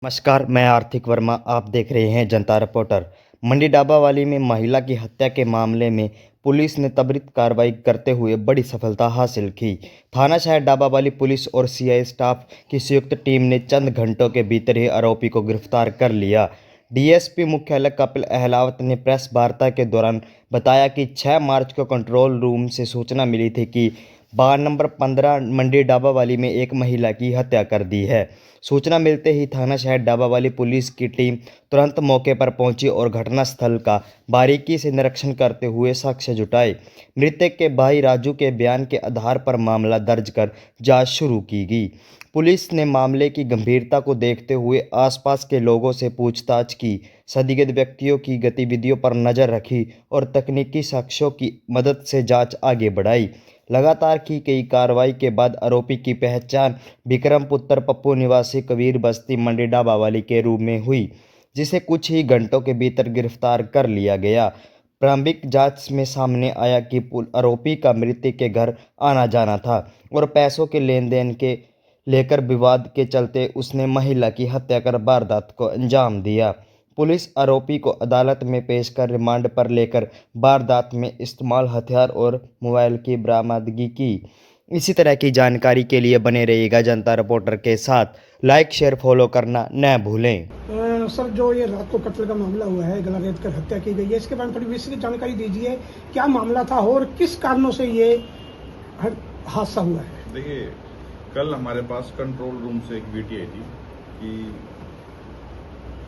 नमस्कार, मैं आर्थिक वर्मा। आप देख रहे हैं जनता रिपोर्टर। मंडी डाबावाली में महिला की हत्या के मामले में पुलिस ने त्वरित कार्रवाई करते हुए बड़ी सफलता हासिल की। थाना शहर डाबावाली पुलिस और सीआई स्टाफ की संयुक्त टीम ने चंद घंटों के भीतर ही आरोपी को गिरफ्तार कर लिया। डीएसपी मुख्यालय कपिल अहलावत ने प्रेस वार्ता के दौरान बताया कि 6 मार्च को कंट्रोल रूम से सूचना मिली थी कि वार्ड नंबर 15 मंडी डाबावाली में एक महिला की हत्या कर दी है। सूचना मिलते ही थाना शहर डाबावाली पुलिस की टीम तुरंत मौके पर पहुंची और घटनास्थल का बारीकी से निरीक्षण करते हुए साक्ष्य जुटाए। मृतक के भाई राजू के बयान के आधार पर मामला दर्ज कर जांच शुरू की गई। पुलिस ने मामले की गंभीरता को देखते हुए आसपास के लोगों से पूछताछ की, संदिग्ध व्यक्तियों की गतिविधियों पर नजर रखी और तकनीकी साक्ष्यों की मदद से जांच आगे बढ़ाई। लगातार की गई कार्रवाई के बाद आरोपी की पहचान विक्रम पुत्र पप्पू निवासी कबीर बस्ती मंडी डाबावाली के रूप में हुई, जिसे कुछ ही घंटों के भीतर गिरफ्तार कर लिया गया। प्रारंभिक जांच में सामने आया कि आरोपी का मृतक के घर आना जाना था और पैसों के लेन देन के लेकर विवाद के चलते उसने महिला की हत्या कर वारदात को अंजाम दिया। पुलिस आरोपी को अदालत में पेश कर रिमांड पर लेकर वारदात में इस्तेमाल हथियार और मोबाइल की बरामदगी की। इसी तरह की जानकारी के लिए बने रहिएगा जनता रिपोर्टर के साथ। लाइक शेयर फॉलो करना न भूलें। सर, जो ये रात को कत्ल का मामला हुआ है, गला रेत कर हत्या की गई है, इसके बारे में थोड़ी विस्तृत जानकारी दीजिए। क्या मामला था और किस कारणों से ये हादसा हुआ है? देखिए, कल हमारे पास कंट्रोल रूम से एक वीटी आई थी कि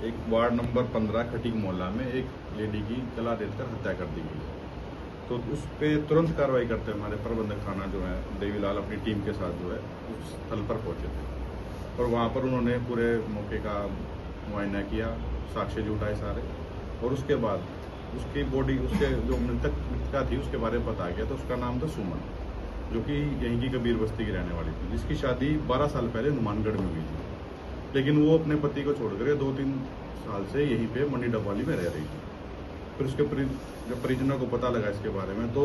एक वार्ड नंबर 15 खटीक मोहल्ला में एक लेडी की गला रेत कर हत्या कर दी गई। तो उस पर तुरंत कार्रवाई करते हमारे प्रबंधक थाना जो है देवीलाल अपनी टीम के साथ जो है उस स्थल पर पहुंचे थे और वहां पर उन्होंने पूरे मौके का मुआयना किया, साक्ष्य जुटाए सारे, और उसके बाद उसकी बॉडी, उसके जो मृतका थी उसके बारे में पता गया। तो उसका नाम था सुमन, जो कि यहीं की कबीर बस्ती की रहने वाली थी, जिसकी शादी 12 साल पहले हनुमानगढ़ में हुई थी। लेकिन वो अपने पति को छोड़कर 2-3 साल से यहीं पे मंडी डाबावाली में रह रही थी। फिर उसके जब परिजनों को पता लगा इसके बारे में, तो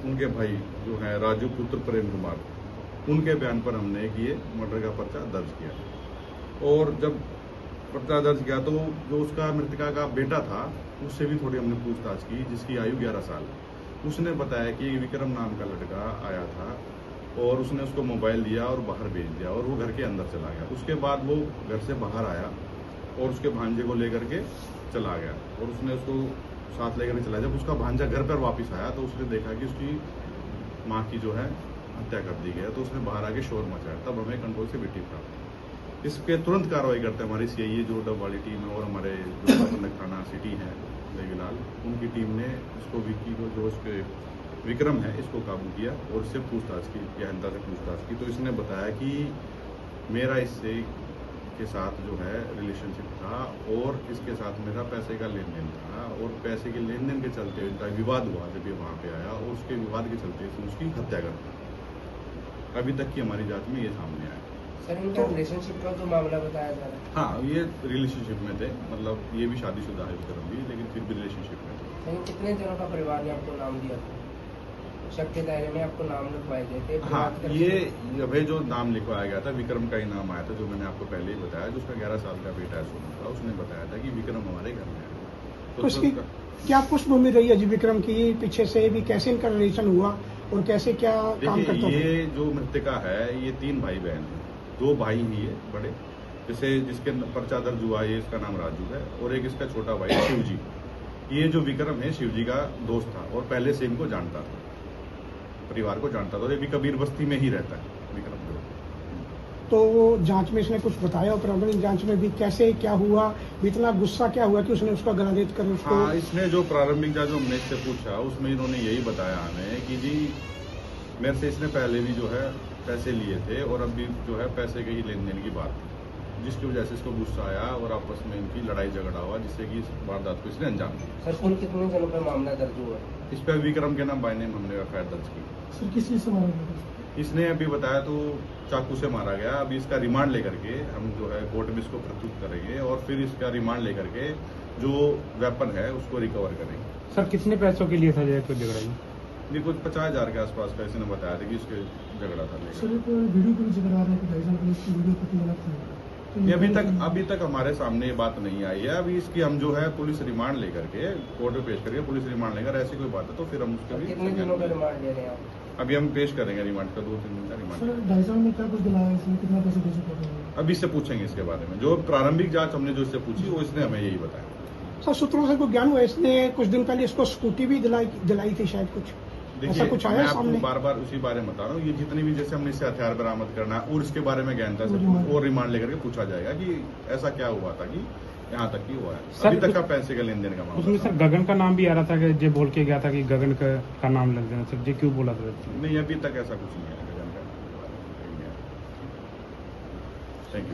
उनके भाई जो है राजू पुत्र प्रेम कुमार, उनके बयान पर हमने ये मर्डर का पर्चा दर्ज किया। और जब पर्चा दर्ज किया तो जो उसका मृतका का बेटा था उससे भी थोड़ी हमने पूछताछ की, जिसकी आयु 11 साल। उसने बताया कि विक्रम नाम का लड़का आया था और उसने उसको मोबाइल दिया और बाहर भेज दिया और वो घर के अंदर चला गया। उसके बाद वो घर से बाहर आया और उसके भांजे को लेकर के चला गया और उसने उसको साथ लेकर के चला। जब उसका भांजा घर पर वापस आया तो उसने देखा कि उसकी माँ की जो है हत्या कर दी गई है। तो उसने बाहर आके शोर मचाया, तब हमें कंट्रोल से वीटी प्राप्त। इसके तुरंत कार्रवाई करते हमारी सीआईए जो डब वाली टीम है और हमारे जो प्रबंधक थाना सिटी है देवीलाल, उनकी टीम ने इसको विक्की को, जो उसके विक्रम है, इसको काबू किया और इससे पूछताछ की, गहनता से पूछताछ की। तो इसने बताया कि मेरा इससे के साथ जो है रिलेशनशिप था और इसके साथ मेरा पैसे का लेन देन था और पैसे के लेन देन के चलते इनका विवाद हुआ जब ये वहाँ पे आया और उसके विवाद के चलते इसने उसकी हत्या कर दी। अभी तक की हमारी जांच में ये सामने आया। सर, इनका रिलेशनशिप का जो मामला बताया जा रहा है? हाँ, ये रिलेशनशिप में थे, मतलब ये भी शादीशुदा है विक्रम भी, लेकिन फिर भी रिलेशनशिप में थे। सर, कितने जनों का परिवार ने आपको नाम दिया था? शक के दायरे में आपको नाम लिखवाए गए थे? हाँ, ये अभी जो नाम लिखवाया गया था विक्रम का ही नाम आया था, जो मैंने आपको पहले ही बताया। जो उसका 11 साल का बेटा है सुमन का, उसने बताया था कि विक्रम हमारे घर में है। तो उसकी क्या पृष्ठभूमि रही है जी विक्रम की? पीछे से भी कैसे इनका रिलेशन हुआ और कैसे क्या काम करता था? ये जो मृतका है ये 3 भाई बहन है। 2 भाई ही है बड़े, जैसे जिसके पर्चा दर्ज हुआ है इसका नाम राजू है और एक इसका छोटा भाई शिवजी। ये जो विक्रम है शिवजी का दोस्त था और पहले से इनको जानता था, परिवार को जानता था। ये भी कबीर बस्ती में ही रहता है विक्रम जो। तो जांच में इसने कुछ बताया और प्रारंभिक जांच में भी कैसे क्या हुआ, इतना गुस्सा क्या हुआ कि उसने उसका गला रेत कर उसको? हाँ, इसने जो प्रारंभिक जांच हमने इससे पूछा उसमें इन्होंने यही बताया हमें कि जी मेरे से इसने पहले भी जो है पैसे लिए थे और अभी जो है पैसे के ही लेन देन की बात थी, जिसकी वजह से इसको गुस्सा आया और आपस में इनकी लड़ाई झगड़ा हुआ, जिससे कि इस वारदात को इसने अंजाम दिया। सर, कुल कितने जनों पर मामला दर्ज हुआ? इस पर विक्रम के नाम बाय नेम हमने एफआईआर दर्ज की। सर, किस चीज से मारा गया? इसने अभी बताया तो चाकू से मारा गया। अभी इसका रिमांड लेकर के हम जो है कोर्ट में इसको प्रस्तुत करेंगे और फिर इसका रिमांड लेकर के जो वेपन है उसको रिकवर करेंगे। सर, कितने पैसों के लिए था झगड़ा? ये कुछ 50,000 के आसपास का इसने बताया था कि इसके झगड़ा था। सर, एक वीडियो पर झगड़ा आ रहा है कि भाईजान पुलिस की वीडियो कटिंग गलत है। ये अभी तक हमारे सामने ये बात नहीं आई है। अभी इसकी हम जो है पुलिस रिमांड लेकर के कोर्ट में पेश करके पुलिस रिमांड लेकर ऐसी कोई बात है तो फिर हम उसके भी कितने दिनों का रिमांड ले रहे हैं आप? अभी हम पेश करेंगे रिमांड का 2-3 दिन का रिमांड। सर ढाई साल में क्या कुछ दिलाया इसमें, कितना पैसे दे चुका था? अभी इससे पूछेंगे इसके बारे में। जो प्रारंभिक जांच हमने जो इससे पूछी वो इसने हमें यही बताया। सर सूत्रों से कोई ज्ञान हुआ इसने कुछ दिन पहले इसको स्कूटी भी दिलाई थी शायद कुछ ऐसा देखिए कुछ मैं आया आपको सामने? बार बार उसी बारे में बता रहा हूँ। ये जितनी भी जैसे हमने इससे हथियार बरामद करना है और इसके बारे में ज्ञानता से और रिमांड लेकर के पूछा जाएगा कि ऐसा क्या हुआ था कि यहाँ तक की हुआ है। सर, अभी तक का पैसे का लेन देन का उसमें मामला सर गगन का नाम भी आ रहा था कि जे बोल के गया था कि गगन का नाम लग जाना सर, जे क्यों बोला था? नहीं, अभी तक ऐसा कुछ नहीं है। Thank you.